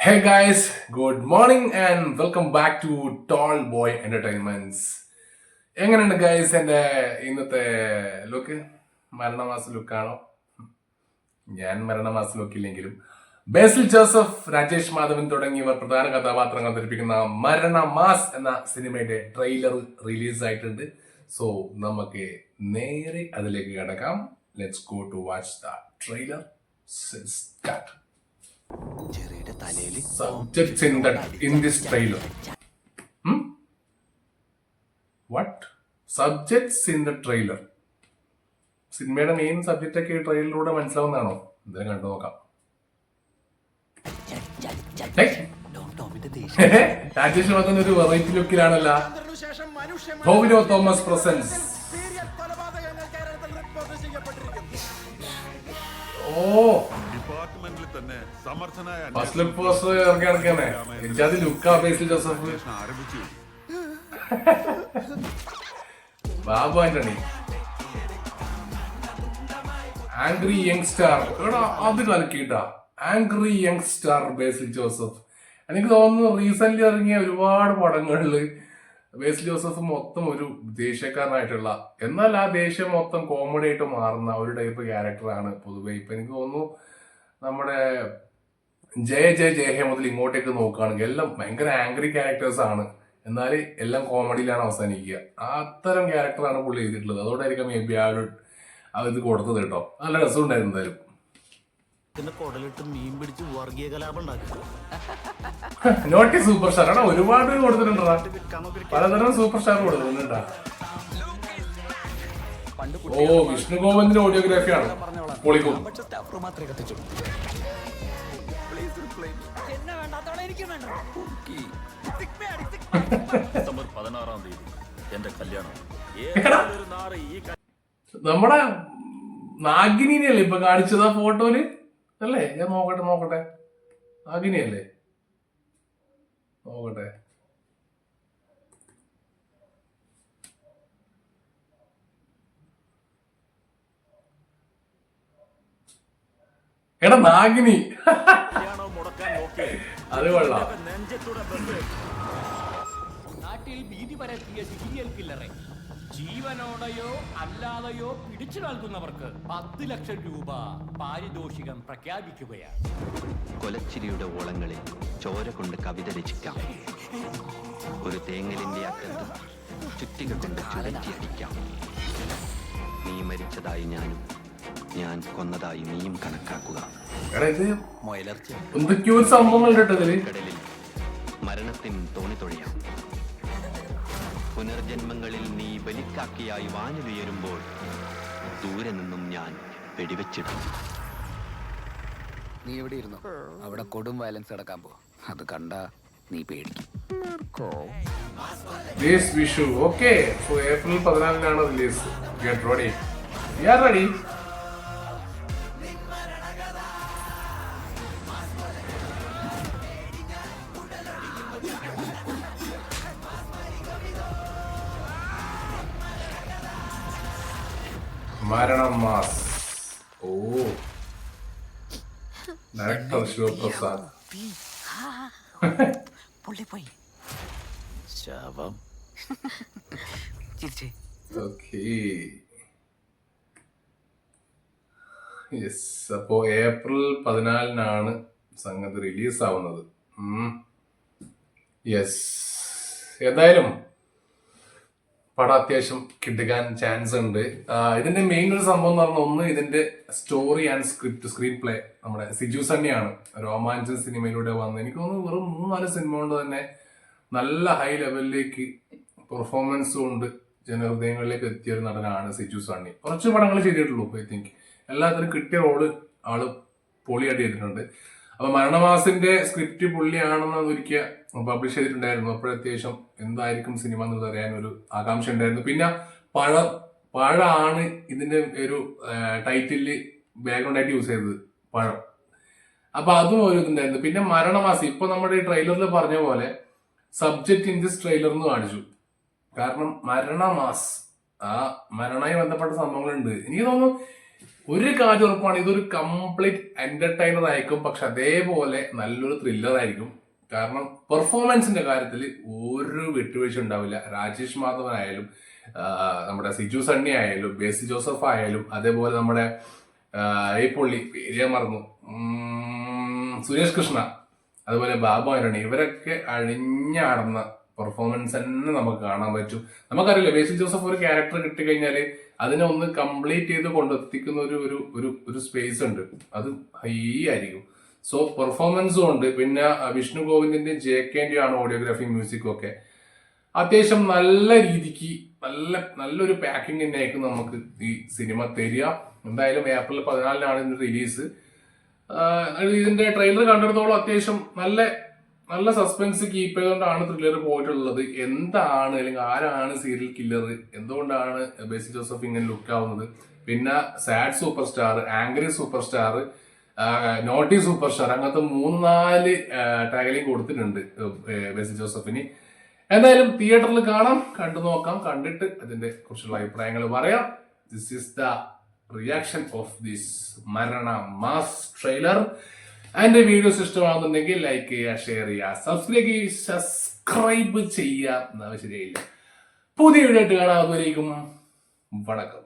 Hey guys, good morning and welcome back to Tall Boy Entertainments. എങ്ങനെയുണ്ട് guys എൻ്റെ ഇന്നത്തെ look? മരണമാസ ലുക്കാണോ? ഞാൻ മരണമാസ ലുക്കില്ലെങ്കിലും ബേസിൽ Joseph, Rajesh Madhavan തുടങ്ങിയവർ പ്രധാന കഥാപാത്രങ്ങൾ അവതരിപ്പിക്കുന്ന മരണമാസ് എന്ന സിനിമയുടെ ട്രെയിലർ റിലീസ് ആയിട്ടുണ്ട്. സോ നമുക്ക് നേരെ അതിലേക്ക് കടക്കാം. Let's go to watch the trailer. Start. Subjects in this trailer. What? Subjects in the trailer. സിനിമയുടെ മെയിൻ സബ്ജക്റ്റ് ഒക്കെ ഈ ട്രെയിലറിലൂടെ മനസ്സിലാവുന്നതാണോ? എന്തായാലും കണ്ടു നോക്കാം. രാജേഷ് മാധവൻ ഒരു വെറൈറ്റി ലുക്കിലാണല്ല. ടോവിനോ തോമസ് പ്രസൻസ്. ഓ, ഫസ്റ്റ് ലുക്ക് പോസ്റ്റർ ഇറക്കി നടക്കാനേ എനിക്കത് ലുക്കാ ബേസിൽ ജോസഫ്. Babu Antony, angry youngstar. എടാ അത് കലക്കിട്ടാ, ആംഗ്രി യങ്സ്റ്റാർ ബേസിൽ ജോസഫ്. എനിക്ക് തോന്നുന്നു റീസെന്റ് ഇറങ്ങിയ ഒരുപാട് പടങ്ങളില് ബേസിൽ ജോസഫ് മൊത്തം ഒരു ദേഷ്യക്കാരനായിട്ടുള്ള, എന്നാൽ ആ ദേഷ്യം മൊത്തം കോമഡി ആയിട്ട് മാറുന്ന ഒരു ടൈപ്പ് ക്യാരക്ടറാണ് പൊതുവെ. ഇപ്പൊ എനിക്ക് തോന്നുന്നു നമ്മുടെ ജയ ജയ ജയ മുതൽ ഇങ്ങോട്ടേക്ക് നോക്കുകയാണെങ്കിൽ എല്ലാം ഭയങ്കര ആംഗ്രി ക്യാരക്ടേഴ്സ് ആണ്, എന്നാൽ എല്ലാം കോമഡിയിലാണ് അവസാനിക്കുക. അത്തരം ക്യാരക്ടറാണ് പുള്ളി ചെയ്തിട്ടുള്ളത്. അതോടായിരിക്കും മേ ബി ഇത് കൊടുത്തത് കേട്ടോ. നല്ല രസമുണ്ടായിരുന്നു. എന്തായാലും നോട്ടി സൂപ്പർ സ്റ്റാർ ആണോ? ഒരുപാട് കൊടുത്തിട്ടുണ്ടാ, പലതരം സൂപ്പർ സ്റ്റാർ കൊടുത്തിട്ടുണ്ടാ. ഓ, വിഷ്ണു ഗോവിന്ദിന്റെ ഓഡിയോഗ്രാഫിയാണ് പൊളിക്കും. നമ്മുടെ നാഗിനിയല്ലേ ഇപ്പൊ കാണിച്ചത് ആ ഫോട്ടോയില് അല്ലേ? ഞാൻ നോക്കട്ടെ നാഗിനിയല്ലേ? നോക്കട്ടെ. എടാ നാഗിനി, അത് കൊള്ളാം. നാട്ടിൽ ഭീതി പരത്തിയ സീരിയൽ കില്ലറെ ജീവനോടെയോ അല്ലാതെയോ പിടിച്ചു നൽകുന്നവർക്ക് 10 ലക്ഷം രൂപ പാരിതോഷികം പ്രഖ്യാപിക്കുകയാണ്. കൊലച്ചിരിയുടെ ഓളങ്ങളിൽ ചോര കൊണ്ട് കവിത രചിക്കാം. ഒരു തേങ്ങലിന്റെ അക്കത്ത് ചുറ്റിക കൊണ്ട് ചുഴറ്റിയടിക്കാം. നീ മരിച്ചതായി ഞാനും, ഞാൻ കൊന്നതായി നീയും കണക്കാക്കുക. കടലിൽ മരണത്തിൻ തോണി തൊഴിയാം. പുനർജന്മങ്ങളിൽ നീ ബലിക്കാക്കിയായി വാനിലുയരുമ്പോൾ ദൂരെ നിന്നും ഞാൻ വെടിവെച്ചിടും. നീ എവിടെ ഇരുന്നു? അവിടെ കൊടും വയലൻസ് നടക്കാൻ പോ. അത് കണ്ട നീ പേടിക്കും. April 14 release. Get ready. We are ready. Maranamass. ഓ, ഡയറക്ടർ ശിവപ്രസാദ്. അപ്പോ ഏപ്രിൽ 14 സംഗതി റിലീസ് ആവുന്നത്. ഏതായാലും പടം അത്യാവശ്യം കിട്ടാൻ ചാൻസ് ഉണ്ട്. ഇതിന്റെ മെയിൻ ഒരു സംഭവം എന്ന് പറഞ്ഞാൽ, ഒന്ന് ഇതിന്റെ സ്റ്റോറി ആൻഡ് സ്ക്രീൻ പ്ലേ നമ്മുടെ സിജു സണ്ണിയാണ് രോമാഞ്ചൻ സിനിമയിലൂടെ വന്നത്. എനിക്ക് തോന്നുന്നു വെറും 3-4 സിനിമ കൊണ്ട് തന്നെ നല്ല ഹൈ ലെവലിലേക്ക് പെർഫോമൻസും ഉണ്ട്, ജനഹൃദയങ്ങളിലേക്ക് എത്തിയ ഒരു നടനാണ് സിജു സണ്ണി. കുറച്ച് പടങ്ങൾ ചെയ്തിട്ടുള്ളൂ. ഐ തിങ്ക് എല്ലാത്തിനും കിട്ടിയ റോള് ആള് പൊളിയായിട്ട് ചെയ്തിട്ടുണ്ട്. അപ്പൊ മരണമാസിന്റെ സ്ക്രിപ്റ്റ് പുള്ളിയാണെന്ന് ഒരിക്കൽ പബ്ലിഷ് ചെയ്തിട്ടുണ്ടായിരുന്നു. അപ്പോഴത്യാവശ്യം എന്തായിരിക്കും സിനിമ എന്നുള്ളത് അറിയാൻ ഒരു ആകാംക്ഷ ഉണ്ടായിരുന്നു. പിന്നെ പഴമാണ് ഇതിന്റെ ഒരു ടൈറ്റില് ബാക്ക്ഗ്രൗണ്ട് ആയിട്ട് യൂസ് ചെയ്തത്, പഴം. അപ്പൊ അതും ഒരു ഇതുണ്ടായിരുന്നു. പിന്നെ മരണമാസി, ഇപ്പൊ നമ്മുടെ ഈ ട്രെയിലറിൽ പറഞ്ഞ പോലെ സബ്ജക്ട് ഇൻ ദിസ് ട്രെയിലർ എന്ന് കാണിച്ചു. കാരണം മരണമാസ്, ആ മരണമായി ബന്ധപ്പെട്ട സംഭവങ്ങളുണ്ട്. എനിക്ക് തോന്നുന്നു ഒരു കാര്യം ഉറപ്പാണ്, ഇതൊരു കംപ്ലീറ്റ് എന്റർടൈനർ ആയിരിക്കും, പക്ഷെ അതേപോലെ നല്ലൊരു ത്രില്ലർ ആയിരിക്കും. കാരണം പെർഫോമൻസിന്റെ കാര്യത്തിൽ ഒരു വിട്ടുവീഴ്ച ഉണ്ടാവില്ല. രാജേഷ് മാധവൻ ആയാലും നമ്മുടെ സിജു സണ്ണി ആയാലും ബേസി ജോസഫ് ആയാലും അതേപോലെ നമ്മുടെ ഈ പുള്ളി പേര് മറന്നു, സുരേഷ് കൃഷ്ണ, അതുപോലെ ബാബു ആന്റണി, ഇവരൊക്കെ അഴിഞ്ഞാടുന്ന പെർഫോമൻസ് തന്നെ നമുക്ക് കാണാൻ പറ്റും. നമുക്കറിയില്ല, ബേസിൽ ജോസഫ് ഒരു ക്യാരക്ടർ കിട്ടിക്കഴിഞ്ഞാല് അതിനെ ഒന്ന് കംപ്ലീറ്റ് ചെയ്ത് കൊണ്ടെത്തിക്കുന്ന ഒരു സ്പേസ് ഉണ്ട്, അത് ഹൈ ആയിരിക്കും. സോ പെർഫോമൻസും ഉണ്ട്. പിന്നെ വിഷ്ണു ഗോവിന്ദിന്റെ JK ആണ് ഓഡിയോഗ്രാഫി മ്യൂസിക്കും ഒക്കെ. അത്യാവശ്യം നല്ല രീതിക്ക് നല്ലൊരു പാക്കിംഗ് തന്നെയായിരിക്കും നമുക്ക് ഈ സിനിമ തരിക. എന്തായാലും ഏപ്രിൽ 14 ഇതിന്റെ റിലീസ്. ഇതിന്റെ ട്രെയിലർ കണ്ടിടത്തോളം അത്യാവശ്യം നല്ല സസ്പെൻസ് കീപ്പ് ചെയ്തുകൊണ്ടാണ് ത്രില്ലർ പോയിട്ടുള്ളത്. എന്താണ് അല്ലെങ്കിൽ ആരാണ് സീരിയൽ കില്ലർ, എന്തുകൊണ്ടാണ് ബേസി ജോസഫ് ഇങ്ങനെ ലുക്ക് ആവുന്നത്, പിന്നെ sad super star, angry super star, naughty super star, അങ്ങനത്തെ 3-4 ടാഗലിംഗ് കൊടുത്തിട്ടുണ്ട് ബേസി ജോസഫിന്. എന്തായാലും തിയേറ്ററിൽ കാണാം, കണ്ടു നോക്കാം, കണ്ടിട്ട് അതിന്റെ കുറിച്ചുള്ള അഭിപ്രായങ്ങൾ പറയാം. This is the reaction of this മരണ മാസ് ട്രെയിലർ. എന്റെ വീഡിയോസ് ഇഷ്ടമാകുന്നുണ്ടെങ്കിൽ ലൈക്ക് ചെയ്യുക, ഷെയർ ചെയ്യുക, സബ്സ്ക്രൈബ് ചെയ്യുക. എന്നാ ശരിയായില്ല, പുതിയ വീഡിയോ ആയിട്ട് കാണാം. അതുവരേക്കും വണക്കം.